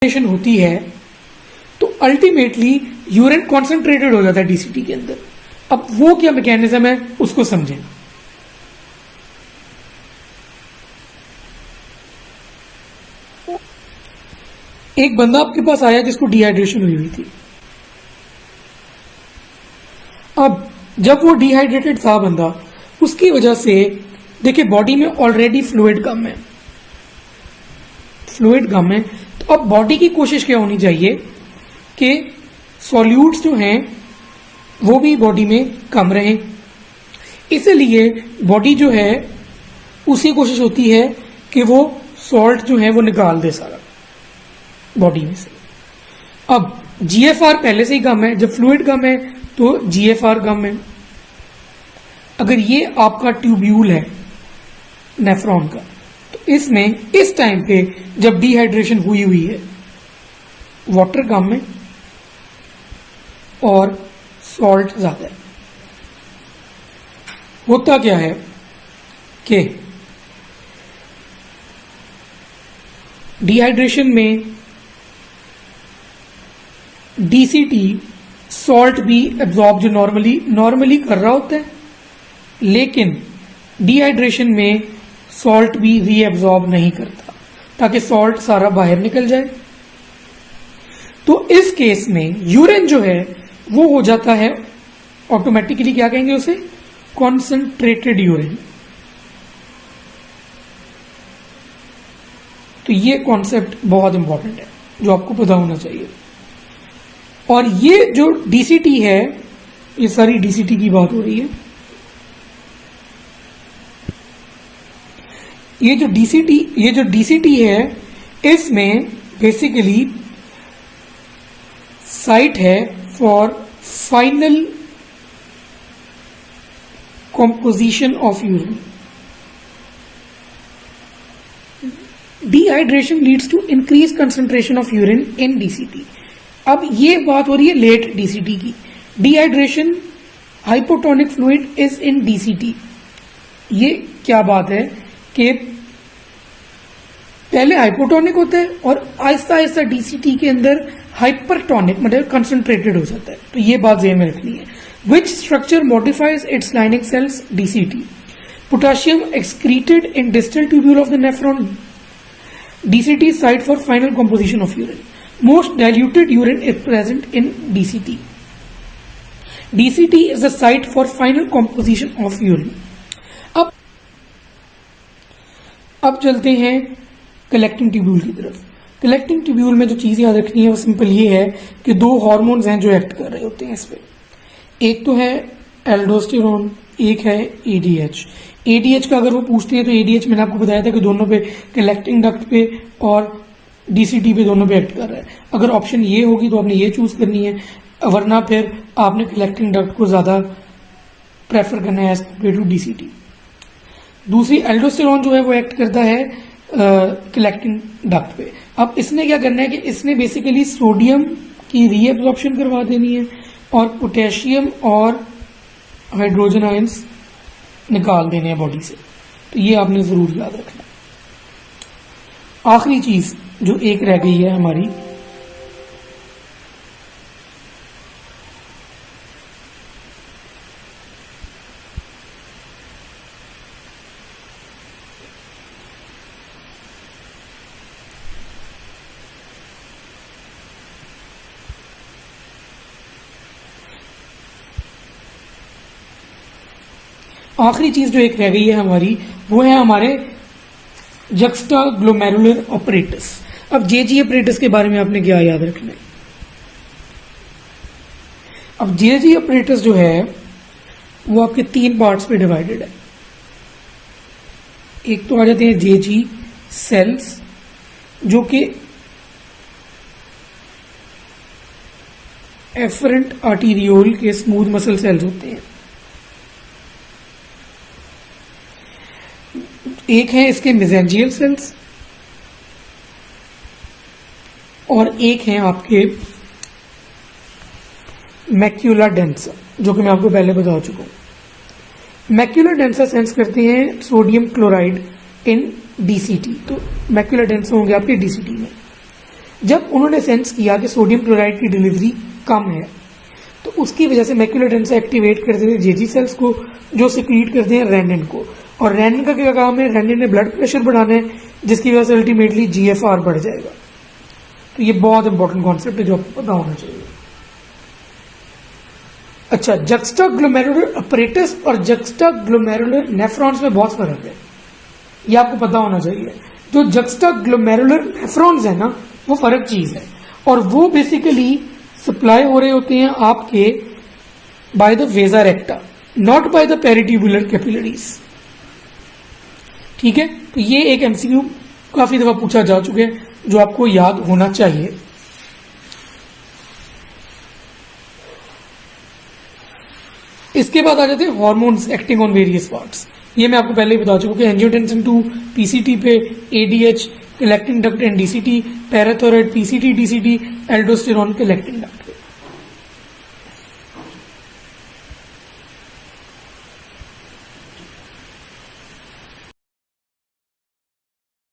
होती है तो अल्टीमेटली यूरिन कॉन्सेंट्रेटेड हो जाता है डीसीटी के अंदर। अब वो क्या मैकेनिज्म है उसको समझें। एक बंदा आपके पास आया जिसको डिहाइड्रेशन हुई थी। अब जब वो डिहाइड्रेटेड था बंदा, उसकी वजह से देखिए बॉडी में ऑलरेडी फ्लूइड कम है, तो अब बॉडी की कोशिश क्या होनी चाहिए कि सॉल्यूट्स जो हैं वो भी बॉडी में कम रहें। इसलिए बॉडी जो है उसी कोशिश होती है कि वो सॉल्ट जो है वो निकाल दे सारा बॉडी में से। अब जीएफआर पहले से ही कम है, जब फ्लूइड कम है तो जीएफआर कम है। अगर ये आपका ट्यूब्यूल है नेफ्रॉन का, तो इसमें इस टाइम पे जब डिहाइड्रेशन हुई है, वाटर कम है और सॉल्ट ज्यादा है। होता क्या है कि डिहाइड्रेशन में डीसीटी सॉल्ट भी एब्जॉर्ब जो नॉर्मली कर रहा होता है, लेकिन डिहाइड्रेशन में सॉल्ट भी रीएब्जॉर्ब नहीं करता ताकि सॉल्ट सारा बाहर निकल जाए। तो इस केस में यूरिन जो है वो हो जाता है ऑटोमेटिकली, क्या कहेंगे उसे, कॉन्सेंट्रेटेड यूरिन। तो ये कॉन्सेप्ट बहुत इंपॉर्टेंट है जो आपको पता होना चाहिए। और ये जो डीसीटी है, ये सारी डीसीटी की बात हो रही है, ये जो डीसीटी है इसमें बेसिकली साइट है for final composition of urine. Dehydration leads to increased concentration of urine in DCT. अब ये बात हो रही है लेट DCT की। Dehydration, hypotonic fluid is in DCT. ये क्या बात है कि पहले हाइपोटोनिक होता है और आहिस्ता आहिस्ता डीसीटी के अंदर हाइपरटोनिक मतलब कंसंट्रेटेड हो जाता है। तो ये बात ज़हन में रखनी है। Which structure modifies its lining cells? DCT. Potassium excreted in distal tubule of the nephron. DCT is site for final composition of urine. Most diluted urine is present in DCT. DCT is the site for final composition of urine. अब चलते हैं collecting tubule की तरफ। Collecting tubule में जो चीज याद रखनी है वो सिंपल ये है कि दो हार्मोन्स हैं जो एक्ट कर रहे होते हैं इस पे। एक तो है एल्डोस्टेरोन, एक है एडीएच। एडीएच का अगर वो पूछते हैं तो एडीएच मैंने आपको बताया था कि दोनों पे, कलेक्टिंग डक्ट पे और डीसीटी पे, दोनों पे एक्ट कर रहा है। अगर ऑप्शन ये होगी तो आपने ये चूज करनी है, वरना फिर आपने कलेक्टिंग डक्ट को ज्यादा प्रेफर करना है एज कम्पेयर टू डीसीटी। दूसरी एल्डोस्टेरोन जो है वो एक्ट करता है कलेक्टिंग डक्ट पे। अब इसने क्या करना है कि इसने बेसिकली सोडियम की रीएब्जॉर्प्शन करवा देनी है और पोटेशियम और हाइड्रोजन आयंस निकाल देने हैं बॉडी से। तो ये आपने जरूर याद रखना। आखिरी चीज जो एक रह गई है हमारी, जो एक रह गई है हमारी, वो है हमारे जक्स्टा ग्लोमेरुलर ऑपरेटस। अब जेजी ऑपरेटस के बारे में आपने क्या याद रखना है। अब जेजी ऑपरेटस जो है वो आपके 3 पार्ट्स पे डिवाइडेड है। एक तो आ जाते हैं जेजी सेल्स जो कि एफरेंट आर्टीरियोल के स्मूथ मसल सेल्स होते हैं। एक है इसके मेसेंजियल सेल्स और एक है आपके मैक्यूला डेंसा, जो कि मैं आपको पहले बता चुका हूं। मैक्यूला डेंसा सेंस करते हैं सोडियम क्लोराइड इन डीसीटी। तो मैक्यूला डेंसा होंगे आपके डीसीटी में। जब उन्होंने सेंस किया कि सोडियम क्लोराइड की डिलीवरी कम है, तो उसकी वजह से मैक्यूलेटेंस से एक्टिवेट करते हैं जेजी सेल्स को, जो सिक्रीट करते हैं रेनिन को। और रेनिन का क्या काम है? रेनिन ने ब्लड प्रेशर बढ़ाना है, जिसकी वजह से अल्टीमेटली जीएफआर बढ़ जाएगा। तो ये बहुत इंपॉर्टेंट कॉन्सेप्ट है जो आपको पता होना चाहिए। अच्छा, जक्स्टाग्लोमेरुलर अपरेटस और जक्स्टाग्लोमेरुलर नेफ्रॉन्स में बहुत फर्क है, ये आपको पता होना चाहिए। जो जक्स्टाग्लोमेरुलर नेफ्रॉन्स है ना, वो फर्क चीज है, और वो बेसिकली सप्लाई हो रहे होते हैं आपके by the vasa recta, not by the peritubular capillaries. ठीक है, तो ये एक एमसीक्यू काफी दफा पूछा जा चुके हैं, जो आपको याद होना चाहिए। इसके बाद आ जाते हैं hormones acting on various parts. ये मैं आपको पहले ही बता चुका हूं कि एंजियोटेंसिन 2 पीसीटी पे, ADH collecting duct and DCT, parathyroid PCT DCT, aldosterone collecting duct.